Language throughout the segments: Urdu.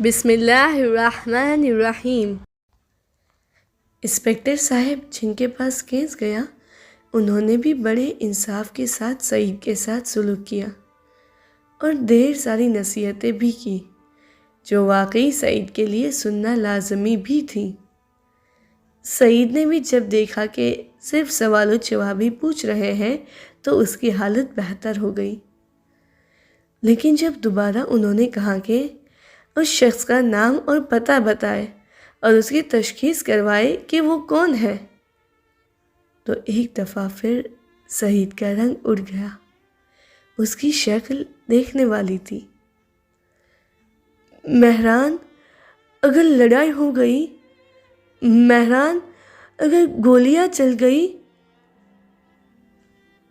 بسم اللہ الرحمن الرحیم۔ انسپکٹر صاحب جن کے پاس کیس گیا انہوں نے بھی بڑے انصاف کے ساتھ سعید کے ساتھ سلوک کیا اور ڈھیر ساری نصیحتیں بھی کی جو واقعی سعید کے لیے سننا لازمی بھی تھی۔ سعید نے بھی جب دیکھا کہ صرف سوال و جواب ہی پوچھ رہے ہیں تو اس کی حالت بہتر ہو گئی، لیکن جب دوبارہ انہوں نے کہا کہ اس شخص کا نام اور پتہ بتائے اور اس کی تشخیص کروائے کہ وہ کون ہے تو ایک دفعہ پھر سعید کا رنگ اڑ گیا۔ اس کی شکل دیکھنے والی تھی۔ مہران، اگر لڑائی ہو گئی، مہران اگر گولیاں چل گئی۔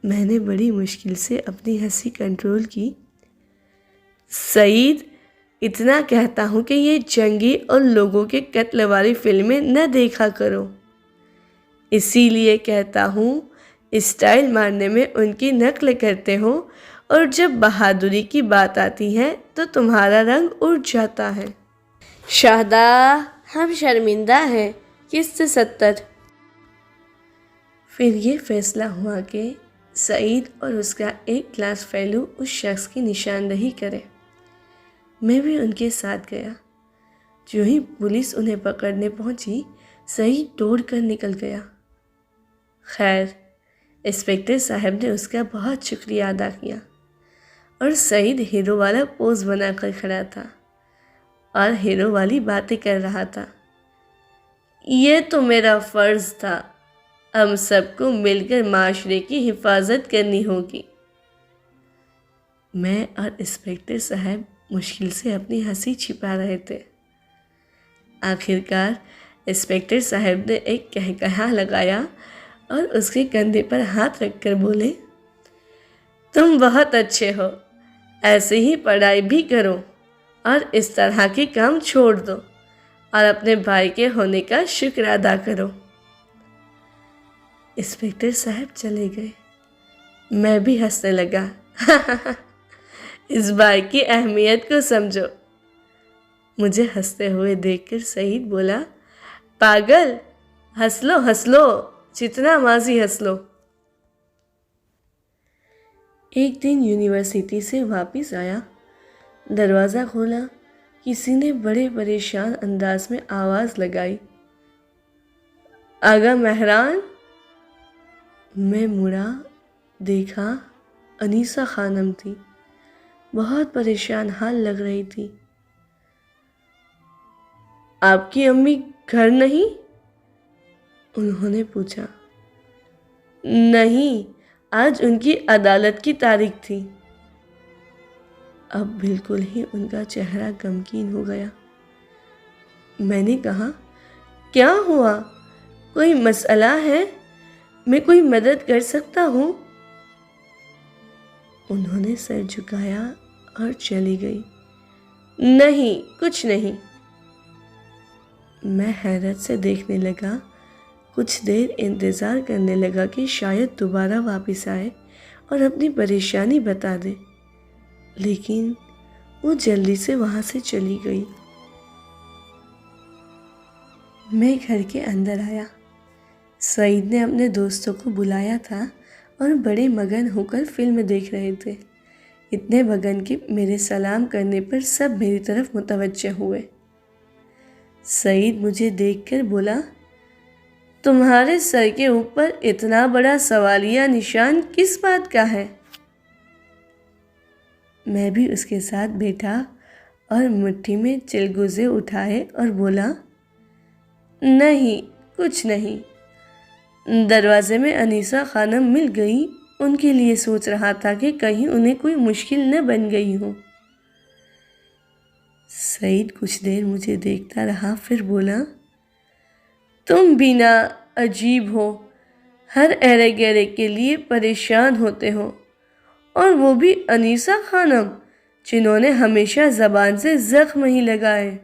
میں نے بڑی مشکل سے اپنی ہنسی کنٹرول کی۔ سعید، اتنا کہتا ہوں کہ یہ جنگی اور لوگوں کے قتل والی فلمیں نہ دیکھا کرو، اسی لیے کہتا ہوں اسٹائل مارنے میں ان کی نقل کرتے ہو اور جب بہادری کی بات آتی ہے تو تمہارا رنگ اڑ جاتا ہے۔ شہدا، ہم شرمندہ ہیں، قسط 70۔ پھر یہ فیصلہ ہوا کہ سعید اور اس کا ایک کلاس فیلو اس شخص کی نشاندہی کرے۔ میں بھی ان کے ساتھ گیا۔ جو ہی پولیس انہیں پکڑنے پہنچی سعید دوڑ کر نکل گیا۔ خیر، انسپکٹر صاحب نے اس کا بہت شکریہ ادا کیا اور سعید ہیرو والا پوز بنا کر کھڑا تھا اور ہیرو والی باتیں کر رہا تھا۔ یہ تو میرا فرض تھا، ہم سب کو مل کر معاشرے کی حفاظت کرنی ہوگی۔ میں اور انسپکٹر صاحب مشکل سے اپنی ہنسی چھپا رہے تھے۔ آخرکار انسپکٹر صاحب نے ایک کہا لگایا اور اس کے کندھے پر ہاتھ رکھ کر بولے، تم بہت اچھے ہو، ایسے ہی پڑھائی بھی کرو اور اس طرح کے کام چھوڑ دو اور اپنے بھائی کے ہونے کا شکر ادا کرو۔ انسپکٹر صاحب چلے گئے۔ میں بھی ہنسنے لگا۔ اس بھائی کی اہمیت کو سمجھو۔ مجھے ہنستے ہوئے دیکھ کر سعید بولا، پاگل، ہنس لو، جتنا ماضی ہنس لو۔ ایک دن یونیورسٹی سے واپس آیا، دروازہ کھولا، کسی نے بڑے پریشان انداز میں آواز لگائی، آغا مہران۔ میں مڑا، دیکھا انیسہ خانم تھی، بہت پریشان حال لگ رہی تھی۔ آپ کی امی گھر نہیں؟ انہوں نے پوچھا۔ نہیں، آج ان کی عدالت کی تاریخ تھی۔ اب بالکل ہی ان کا چہرہ غمگین ہو گیا۔ میں نے کہا، کیا ہوا؟ کوئی مسئلہ ہے؟ میں کوئی مدد کر سکتا ہوں؟ انہوں نے سر جھکایا اور چلی گئی۔ نہیں، کچھ نہیں۔ میں حیرت سے دیکھنے لگا، کچھ دیر انتظار کرنے لگا کہ شاید دوبارہ واپس آئے اور اپنی پریشانی بتا دے، لیکن وہ جلدی سے وہاں سے چلی گئی۔ میں گھر کے اندر آیا۔ سعید نے اپنے دوستوں کو بلایا تھا اور بڑے مگن ہو کر فلم دیکھ رہے تھے، اتنے مگن کہ میرے سلام کرنے پر سب میری طرف متوجہ ہوئے۔ سعید مجھے دیکھ کر بولا، تمہارے سر کے اوپر اتنا بڑا سوالیہ نشان کس بات کا ہے؟ میں بھی اس کے ساتھ بیٹھا اور مٹھی میں چلگوزے اٹھائے اور بولا، نہیں، کچھ نہیں، دروازے میں انیسہ خانم مل گئی، ان کے لیے سوچ رہا تھا کہ کہیں انہیں کوئی مشکل نہ بن گئی ہو۔ سعید کچھ دیر مجھے دیکھتا رہا، پھر بولا، تم بھی نا عجیب ہو، ہر ایرے گیرے کے لیے پریشان ہوتے ہو، اور وہ بھی انیسہ خانم جنہوں نے ہمیشہ زبان سے زخم ہی لگائے۔